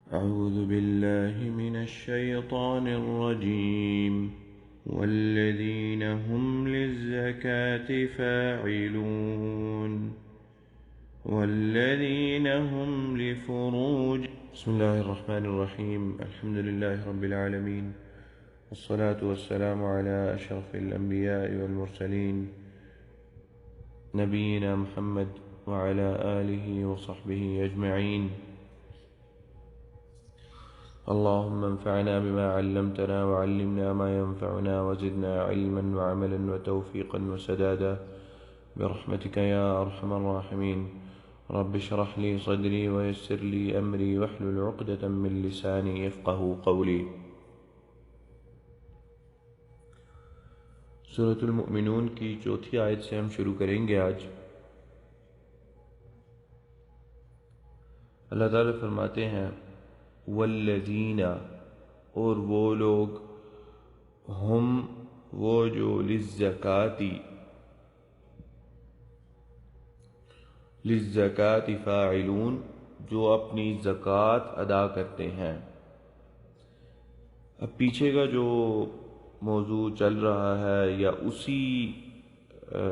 أعوذ بالله من الشيطان الرجيم والذين هم للزكاة فاعلون والذين هم لفروج بسم الله الرحمن الرحيم الحمد لله رب العالمين والصلاة والسلام على أشرف الأنبياء والمرسلين نبينا محمد وعلى آله وصحبه أجمعين اللهم انفعنا بما علمتنا وعلمنا ما ينفعنا وزدنا علما وعملا وتوفيقا وسدادا برحمتك يا أرحم الراحمين رب اشرح لي صدري ويسر لي أمري واحلل عقدة من لساني يفقه قولي. سورة المؤمنون کی چوتھی آیت سے ہم شروع کریں گے آج. اللہ تعالیٰ فرماتے ہیں والذین، اور وہ لوگ، ہم وہ جو، للزکاة فاعلون جو اپنی زکوٰۃ ادا کرتے ہیں. اب پیچھے کا جو موضوع چل رہا ہے یا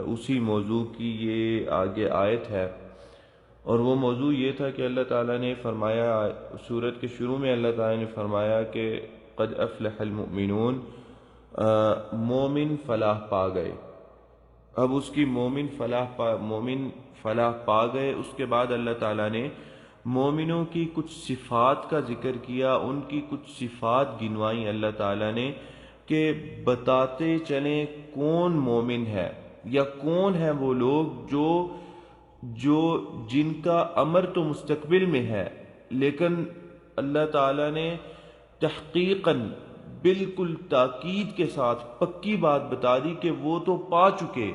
اسی موضوع کی یہ آگے آیت ہے، اور وہ موضوع یہ تھا کہ اللہ تعالیٰ نے فرمایا، سورت کے شروع میں اللہ تعالیٰ نے فرمایا کہ قد افلح المؤمنون، مومن فلاح پا گئے. اب اس کی مومن فلاح پا گئے، اس کے بعد اللہ تعالیٰ نے مومنوں کی کچھ صفات کا ذکر کیا، ان کی کچھ صفات گنوائیں اللہ تعالیٰ نے کہ بتاتے چلیں کون مومن ہے یا کون ہے وہ لوگ جو جن کا امر تو مستقبل میں ہے، لیکن اللہ تعالیٰ نے تحقیقاً بالکل تاکید کے ساتھ پکی بات بتا دی کہ وہ تو پا چکے،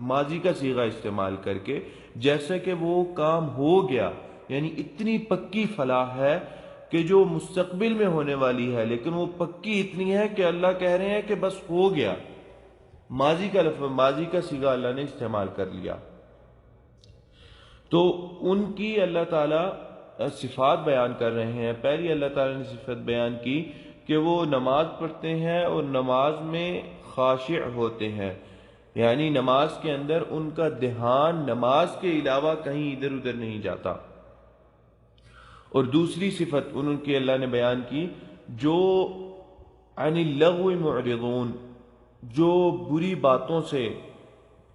ماضی کا صیغہ استعمال کر کے، جیسے کہ وہ کام ہو گیا. یعنی اتنی پکی فلاح ہے کہ جو مستقبل میں ہونے والی ہے، لیکن وہ پکی اتنی ہے کہ اللہ کہہ رہے ہیں کہ بس ہو گیا. ماضی کا صیغہ اللہ نے استعمال کر لیا. تو ان کی اللہ تعالیٰ صفات بیان کر رہے ہیں. پہلی اللہ تعالیٰ نے صفت بیان کی کہ وہ نماز پڑھتے ہیں اور نماز میں خاشع ہوتے ہیں، یعنی نماز کے اندر ان کا دھیان نماز کے علاوہ کہیں ادھر ادھر نہیں جاتا. اور دوسری صفت ان کی اللہ نے بیان کی جو عن اللغو معرضون، جو بری باتوں سے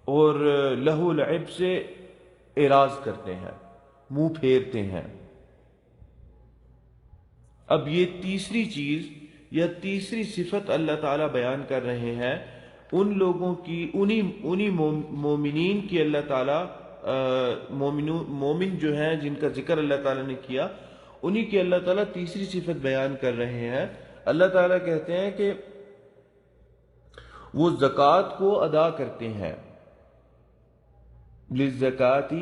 اور لہو لعب سے اعراض کرتے ہیں، منہ پھیرتے ہیں. اب یہ تیسری چیز یا تیسری صفت اللہ تعالیٰ بیان کر رہے ہیں ان لوگوں کی، انہی مومنین کی اللہ تعالیٰ مومن جو ہیں جن کا ذکر اللہ تعالیٰ نے کیا، انہی کی اللہ تعالیٰ تیسری صفت بیان کر رہے ہیں. اللہ تعالیٰ کہتے ہیں کہ وہ زکوٰۃ کو ادا کرتے ہیں، للزکاة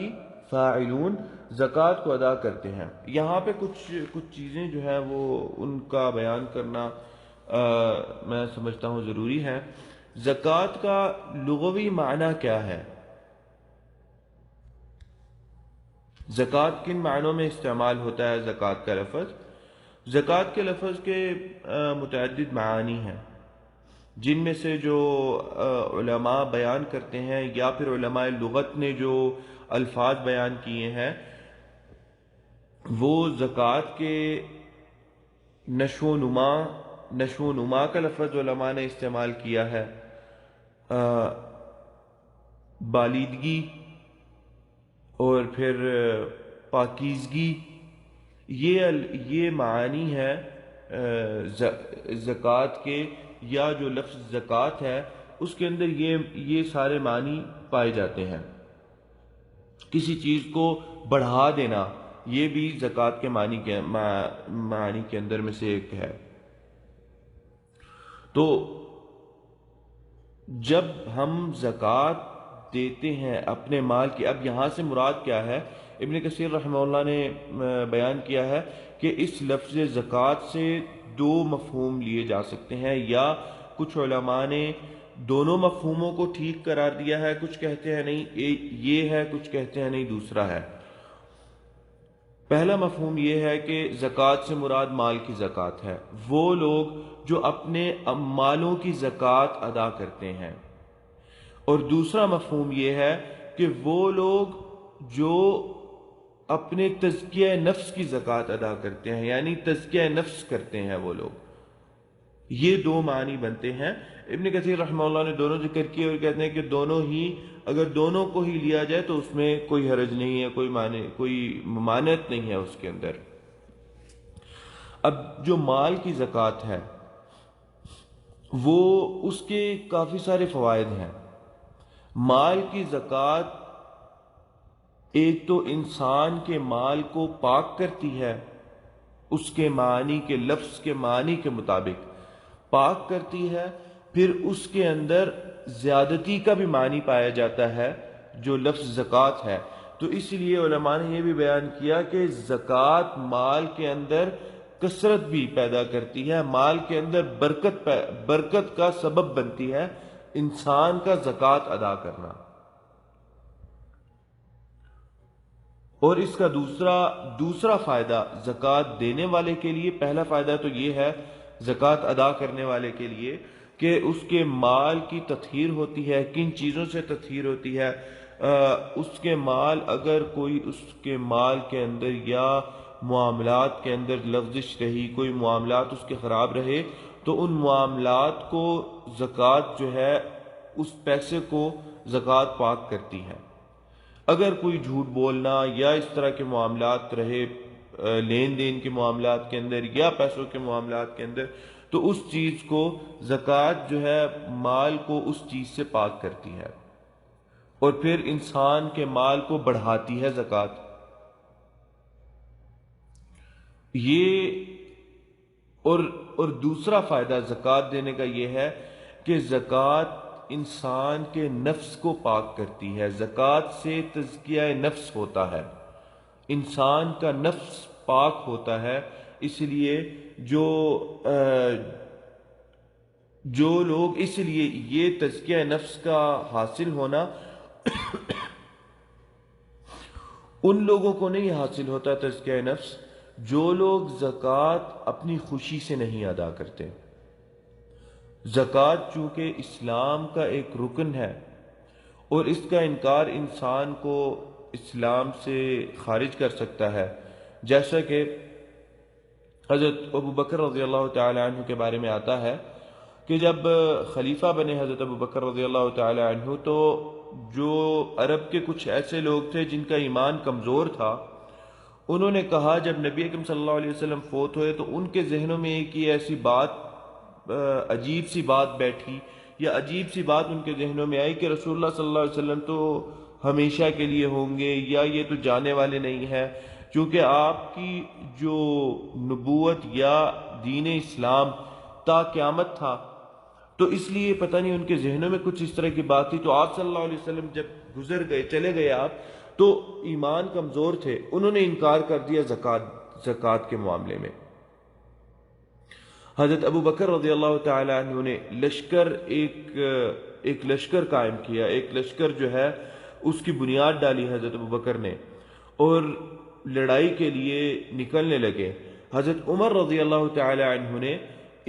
فاعلون، زکوٰۃ کو ادا کرتے ہیں. یہاں پہ کچھ چیزیں جو ہیں وہ ان کا بیان کرنا میں سمجھتا ہوں ضروری ہے. زکوٰۃ کا لغوی معنی کیا ہے؟ زکوٰۃ کن معنوں میں استعمال ہوتا ہے زکوٰۃ کا لفظ؟ زکوٰۃ کے لفظ کے متعدد معانی ہیں، جن میں سے جو علماء بیان کرتے ہیں یا پھر علماء لغت نے جو الفاظ بیان کیے ہیں، وہ زکوٰۃ کے نشو و نما کا لفظ علماء نے استعمال کیا ہے، بالیدگی اور پھر پاکیزگی، یہ معانی ہے زکوٰۃ کے، یا جو لفظ زکوٰۃ ہے اس کے اندر یہ سارے معنی پائے جاتے ہیں. کسی چیز کو بڑھا دینا، یہ بھی زکوٰۃ کے معنی کے اندر میں سے ایک ہے. تو جب ہم زکوٰۃ دیتے ہیں اپنے مال کی، اب یہاں سے مراد کیا ہے؟ ابن کثیر رحمہ اللہ نے بیان کیا ہے کہ اس لفظ زکوٰۃ سے دو مفہوم لیے جا سکتے ہیں، یا کچھ علماء نے دونوں مفہوموں کو ٹھیک قرار دیا ہے، کچھ کہتے ہیں نہیں یہ ہے، کچھ کہتے ہیں نہیں دوسرا ہے. پہلا مفہوم یہ ہے کہ زکوٰۃ سے مراد مال کی زکوٰۃ ہے، وہ لوگ جو اپنے مالوں کی زکوٰۃ ادا کرتے ہیں۔ اور دوسرا مفہوم یہ ہے کہ وہ لوگ جو اپنے تزکیہ نفس کی زکوٰۃ ادا کرتے ہیں، یعنی تزکیہ نفس کرتے ہیں وہ لوگ۔ یہ دو معنی بنتے ہیں۔ ابن کثیر رحمہ اللہ نے دونوں ذکر کیے اور کہتے ہیں کہ دونوں ہی، اگر دونوں کو ہی لیا جائے تو اس میں کوئی حرج نہیں ہے، کوئی ممانعت نہیں ہے اس کے اندر۔ اب جو مال کی زکوٰۃ ہے وہ اس کے کافی سارے فوائد ہیں۔ مال کی زکوٰۃ ایک تو انسان کے مال کو پاک کرتی ہے، اس کے معنی کے لفظ کے معنی کے مطابق پاک کرتی ہے، پھر اس کے اندر زیادتی کا بھی معنی پایا جاتا ہے جو لفظ زکوٰۃ ہے۔ تو اس لیے علماء نے یہ بھی بیان کیا کہ زکوٰۃ مال کے اندر کثرت بھی پیدا کرتی ہے، مال کے اندر برکت کا سبب بنتی ہے انسان کا زکوٰۃ ادا کرنا۔ اور اس کا دوسرا فائدہ زکوٰۃ دینے والے کے لیے، پہلا فائدہ تو یہ ہے زکوٰۃ ادا کرنے والے کے لیے کہ اس کے مال کی تطہیر ہوتی ہے۔ کن چیزوں سے تطہیر ہوتی ہے؟ اس کے مال، اگر کوئی اس کے مال کے اندر یا معاملات کے اندر لغزش رہی، کوئی معاملات اس کے خراب رہے، تو ان معاملات کو زکوٰۃ جو ہے اس پیسے کو زکوٰۃ پاک کرتی ہے۔ اگر کوئی جھوٹ بولنا یا اس طرح کے معاملات رہے لین دین کے معاملات کے اندر یا پیسوں کے معاملات کے اندر، تو اس چیز کو زکوٰۃ جو ہے مال کو اس چیز سے پاک کرتی ہے، اور پھر انسان کے مال کو بڑھاتی ہے زکوٰۃ۔ یہ اور دوسرا فائدہ زکوٰۃ دینے کا یہ ہے کہ زکوٰۃ انسان کے نفس کو پاک کرتی ہے۔ زکوٰۃ سے تزکیہ نفس ہوتا ہے، انسان کا نفس پاک ہوتا ہے۔ اس لیے جو لوگ، اس لیے یہ تزکیہ نفس کا حاصل ہونا ان لوگوں کو نہیں حاصل ہوتا تزکیہ نفس جو لوگ زکوٰۃ اپنی خوشی سے نہیں ادا کرتے۔ زکوٰۃ چونکہ اسلام کا ایک رکن ہے اور اس کا انکار انسان کو اسلام سے خارج کر سکتا ہے، جیسا کہ حضرت ابو بکر رضی اللہ تعالی عنہ کے بارے میں آتا ہے کہ جب خلیفہ بنے حضرت ابو بکر رضی اللہ تعالی عنہ، تو جو عرب کے کچھ ایسے لوگ تھے جن کا ایمان کمزور تھا، انہوں نے کہا، جب نبی اکرم صلی اللہ علیہ وسلم فوت ہوئے تو ان کے ذہنوں میں ایک ایسی بات، عجیب سی بات بیٹھی یا عجیب سی بات ان کے ذہنوں میں آئی کہ رسول اللہ صلی اللہ علیہ وسلم تو ہمیشہ کے لیے ہوں گے یا یہ تو جانے والے نہیں ہیں، کیونکہ آپ کی جو نبوت یا دین اسلام تا قیامت تھا، تو اس لیے پتہ نہیں ان کے ذہنوں میں کچھ اس طرح کی بات تھی۔ تو آپ صلی اللہ علیہ وسلم جب گزر گئے، چلے گئے آپ، تو ایمان کمزور تھے، انہوں نے انکار کر دیا زکوٰۃ کے معاملے میں۔ حضرت ابو بکر رضی اللہ تعالی عنہ نے ایک لشکر قائم کیا، ایک لشکر جو ہے اس کی بنیاد ڈالی حضرت ابو بکر نے، اور لڑائی کے لیے نکلنے لگے۔ حضرت عمر رضی اللہ تعالی عنہ نے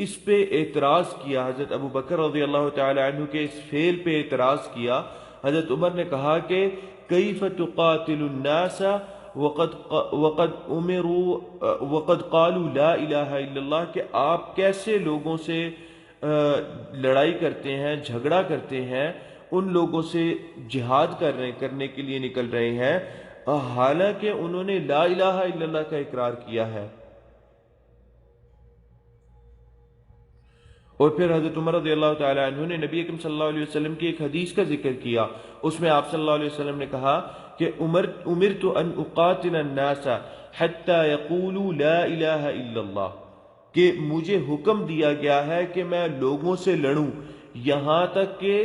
اس پہ اعتراض کیا، حضرت ابو بکر رضی اللہ تعالی عنہ کے اس فعل پہ اعتراض کیا۔ حضرت عمر نے کہا کہ کیف تقاتل الناس وقد قالوا لا الہ الا اللہ، کہ آپ کیسے لوگوں سے لڑائی کرتے ہیں، جھگڑا کرتے ہیں، ان لوگوں سے جہاد کرنے کے لیے نکل رہے ہیں، حالانکہ انہوں نے لا الہ الا اللہ کا اقرار کیا ہے۔ اور پھر حضرت عمر رضی اللہ تعالی عنہ نے نبی اکرم صلی اللہ علیہ وسلم کی ایک حدیث کا ذکر کیا، اس میں آپ صلی اللہ علیہ وسلم نے کہا کہ امرت ان اقاتل الناس حتی یقولوا لا الہ الا اللہ، کہ مجھے حکم دیا گیا ہے کہ میں لوگوں سے لڑوں یہاں تک کہ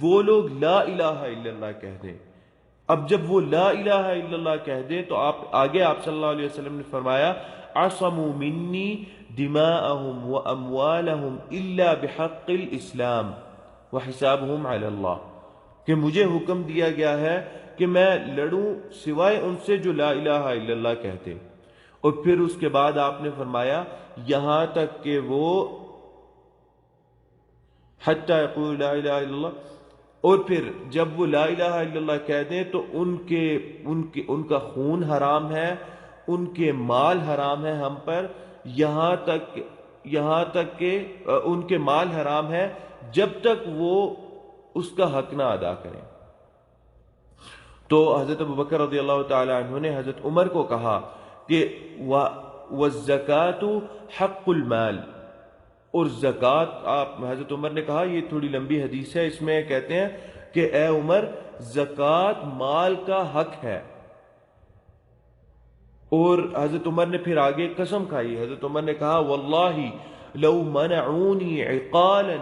وہ لوگ لا الہ الا اللہ کہہ دیں۔ اب جب وہ لا الہ الا اللہ کہہ دیں تو آگے آپ صلی اللہ علیہ وسلم نے فرمایا عصموا منی دماءهم واموالهم الا بحق الاسلام وحسابهم علی اللہ، کہ مجھے حکم دیا گیا ہے کہ میں لڑوں سوائے ان سے جو لا الہ الا اللہ کہتے. اور پھر اس کے بعد آپ نے فرمایا یہاں تک کہ وہ حتی یقول لا الہ الا اللہ، اور پھر جب وہ لا الہ الا اللہ کہہ دیں تو ان کا خون حرام ہے، ان کے مال حرام ہے ہم پر، یہاں تک کہ ان کے مال حرام ہے جب تک وہ اس کا حق نہ ادا کریں. تو حضرت ابوبکر رضی اللہ تعالی عنہ نے حضرت عمر کو کہا کہ وَالزَّكَاةُ حَقُّ الْمَالِ، اور زکوٰۃ، آپ حضرت عمر نے کہا، یہ تھوڑی لمبی حدیث ہے، اس میں کہتے ہیں کہ اے عمر زکوٰۃ مال کا حق ہے. اور حضرت عمر نے پھر آگے قسم کھائی، حضرت عمر نے کہا واللہ لو منعونی عقالا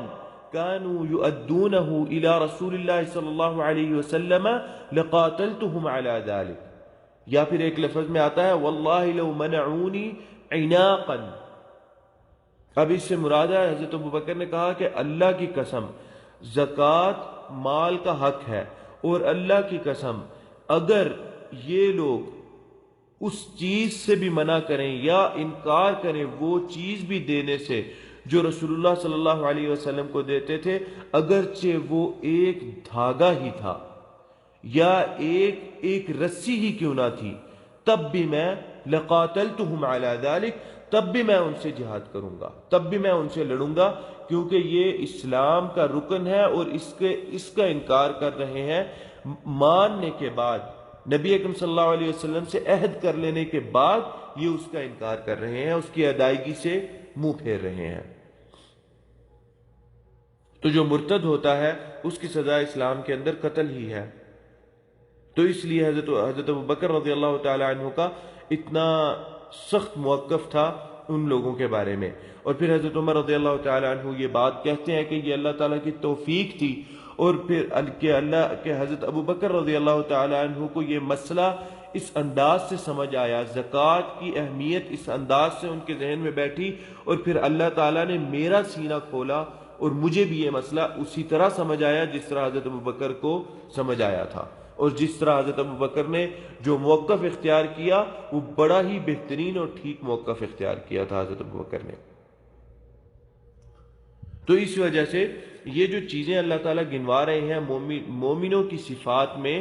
كانوا يؤدونه الى رسول اللہ صلی اللہ علیہ وسلم لقاتلتهم على ذلك. یا پھر ایک لفظ میں آتا ہے واللہ لو منعونی عناقا. اب اس سے مراد ہے، حضرت ابوبکر نے کہا کہ اللہ کی قسم زکوٰۃ مال کا حق ہے، اور اللہ کی قسم اگر یہ لوگ اس چیز سے بھی منع کریں یا انکار کریں وہ چیز بھی دینے سے جو رسول اللہ صلی اللہ علیہ وسلم کو دیتے تھے، اگرچہ وہ ایک دھاگا ہی تھا یا ایک رسی ہی کیوں نہ تھی، تب بھی میں لقاتلتہم علی ذلک، تب بھی میں ان سے جہاد کروں گا، تب بھی میں ان سے لڑوں گا، کیونکہ یہ اسلام کا رکن ہے اور اس کا انکار کر رہے ہیں ماننے کے بعد، نبی اکرم صلی اللہ علیہ وسلم سے عہد کر لینے کے بعد یہ اس کا انکار کر رہے ہیں، اس کی ادائیگی سے منہ پھیر رہے ہیں. تو جو مرتد ہوتا ہے اس کی سزا اسلام کے اندر قتل ہی ہے. تو اس لیے حضرت ابوبکر رضی اللہ تعالی عنہ کا اتنا سخت موقف تھا ان لوگوں کے بارے میں. اور پھر حضرت عمر رضی اللہ تعالی عنہ یہ بات کہتے ہیں کہ یہ اللہ تعالیٰ کی توفیق تھی، اور پھر کہ حضرت ابوبکر رضی اللہ تعالی عنہ کو یہ مسئلہ اس انداز سے سمجھ آیا، زکوٰۃ کی اہمیت اس انداز سے ان کے ذہن میں بیٹھی، اور پھر اللہ تعالیٰ نے میرا سینہ کھولا اور مجھے بھی یہ مسئلہ اسی طرح سمجھ آیا جس طرح حضرت ابوبکر کو سمجھ آیا تھا. اور جس طرح حضرت ابوبکر نے جو موقف اختیار کیا وہ بڑا ہی بہترین اور ٹھیک موقف اختیار کیا تھا حضرت ابوبکر نے. تو اس وجہ سے یہ جو چیزیں اللہ تعالیٰ گنوا رہے ہیں مومنوں کی صفات میں،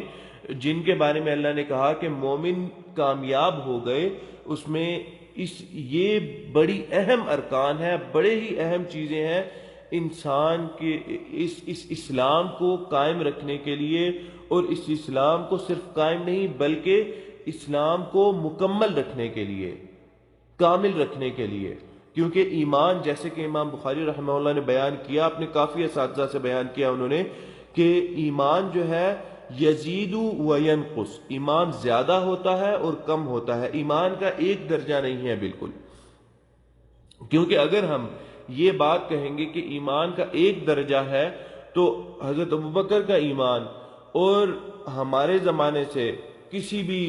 جن کے بارے میں اللہ نے کہا کہ مومن کامیاب ہو گئے، اس میں یہ بڑی اہم ارکان ہیں، بڑے ہی اہم چیزیں ہیں انسان کے اس اسلام کو قائم رکھنے کے لیے، اور اس اسلام کو صرف قائم نہیں بلکہ اسلام کو مکمل رکھنے کے لیے، کامل رکھنے کے لیے. کیونکہ ایمان، جیسے کہ امام بخاری رحمہ اللہ نے بیان کیا، اپنے کافی اساتذہ سے بیان کیا انہوں نے، کہ ایمان جو ہے یزید و ینقص، ایمان زیادہ ہوتا ہے اور کم ہوتا ہے، ایمان کا ایک درجہ نہیں ہے بالکل. کیونکہ اگر ہم یہ بات کہیں گے کہ ایمان کا ایک درجہ ہے تو حضرت ابوبکر کا ایمان اور ہمارے زمانے سے کسی بھی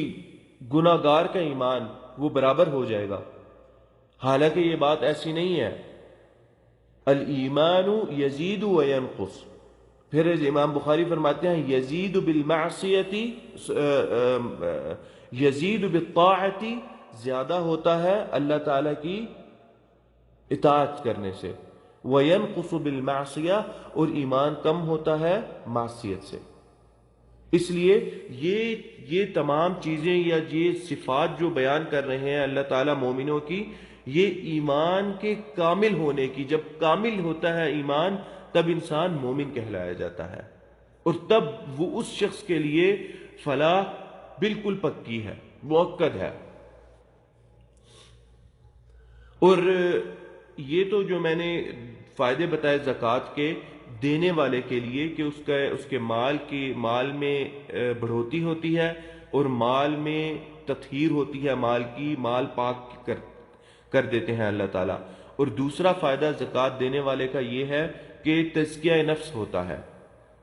گناہ گار کا ایمان وہ برابر ہو جائے گا، حالانکہ یہ بات ایسی نہیں ہے. الایمان یزید و ینقص. پھر امام بخاری فرماتے ہیں یزید بالمعصیت، یزید بالطاعت، زیادہ ہوتا ہے اللہ تعالی کی اطاعت کرنے سے، وینقص بالمعصیہ، اور ایمان کم ہوتا ہے معصیت سے. اس لیے یہ تمام چیزیں یا یہ صفات جو بیان کر رہے ہیں اللہ تعالیٰ مومنوں کی، یہ ایمان کے کامل ہونے کی، جب کامل ہوتا ہے ایمان تب انسان مومن کہلایا جاتا ہے، اور تب وہ اس شخص کے لیے فلاح بالکل پکی ہے، مؤکد ہے. اور یہ تو جو میں نے فائدے بتائے زکوٰۃ کے دینے والے کے لیے کہ اس کے مال میں بڑھوتی ہوتی ہے اور مال میں تطہیر ہوتی ہے، مال پاک کر دیتے ہیں اللہ تعالیٰ. اور دوسرا فائدہ زکوٰۃ دینے والے کا یہ ہے کہ تزکیہ نفس ہوتا ہے،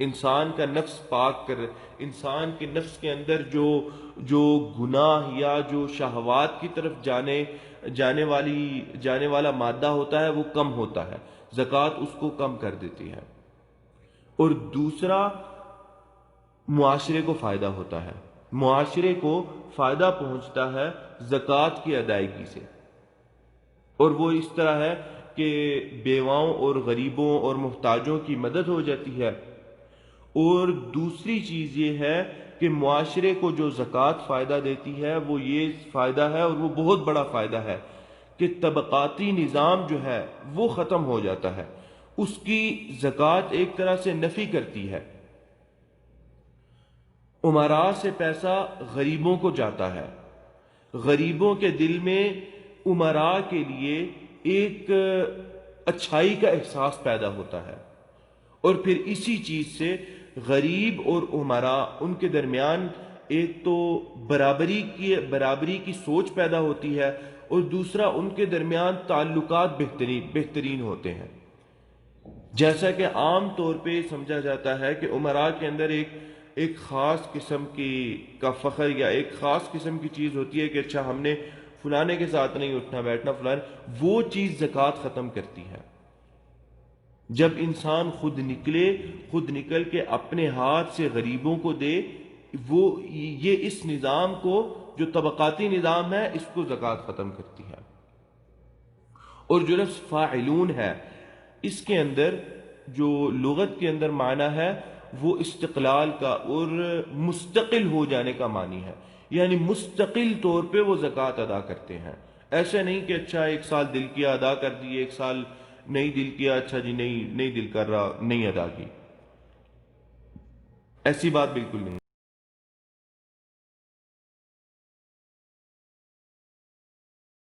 انسان کا نفس پاک انسان کے نفس کے اندر جو گناہ یا جو شہوات کی طرف جانے والا مادہ ہوتا ہے وہ کم ہوتا ہے، زکوٰۃ اس کو کم کر دیتی ہے. اور دوسرا معاشرے کو فائدہ ہوتا ہے، معاشرے کو فائدہ پہنچتا ہے زکوٰۃ کی ادائیگی سے، اور وہ اس طرح ہے کہ بیواؤں اور غریبوں اور محتاجوں کی مدد ہو جاتی ہے۔ اور دوسری چیز یہ ہے کہ معاشرے کو جو زکوٰۃ فائدہ دیتی ہے وہ یہ فائدہ ہے، اور وہ بہت بڑا فائدہ ہے، کہ طبقاتی نظام جو ہے وہ ختم ہو جاتا ہے، اس کی زکوٰۃ ایک طرح سے نفی کرتی ہے۔ امراء سے پیسہ غریبوں کو جاتا ہے، غریبوں کے دل میں امراء کے لیے ایک اچھائی کا احساس پیدا ہوتا ہے، اور پھر اسی چیز سے غریب اور امراء ان کے درمیان ایک تو برابری کی سوچ پیدا ہوتی ہے، اور دوسرا ان کے درمیان تعلقات بہترین ہوتے ہیں۔ جیسا کہ عام طور پہ سمجھا جاتا ہے کہ امراء کے اندر ایک خاص قسم کا فخر یا ایک خاص قسم کی چیز ہوتی ہے کہ اچھا ہم نے فلانے کے ساتھ نہیں اٹھنا بیٹھنا، فلانے، وہ چیز زکوٰۃ ختم کرتی ہے۔ جب انسان خود نکل کے اپنے ہاتھ سے غریبوں کو دے، وہ یہ اس نظام کو، جو طبقاتی نظام ہے، اس کو زکوٰۃ ختم کرتی ہے۔ اور جو لفظ فاعلون ہے، اس کے اندر جو لغت کے اندر معنی ہے وہ استقلال کا اور مستقل ہو جانے کا معنی ہے، یعنی مستقل طور پہ وہ زکوٰۃ ادا کرتے ہیں۔ ایسے نہیں کہ اچھا ایک سال دل کیا ادا کر دی، ایک سال نہیں دل کیا، اچھا جی نہیں دل کر رہا نہیں ادا کی، ایسی بات بالکل نہیں۔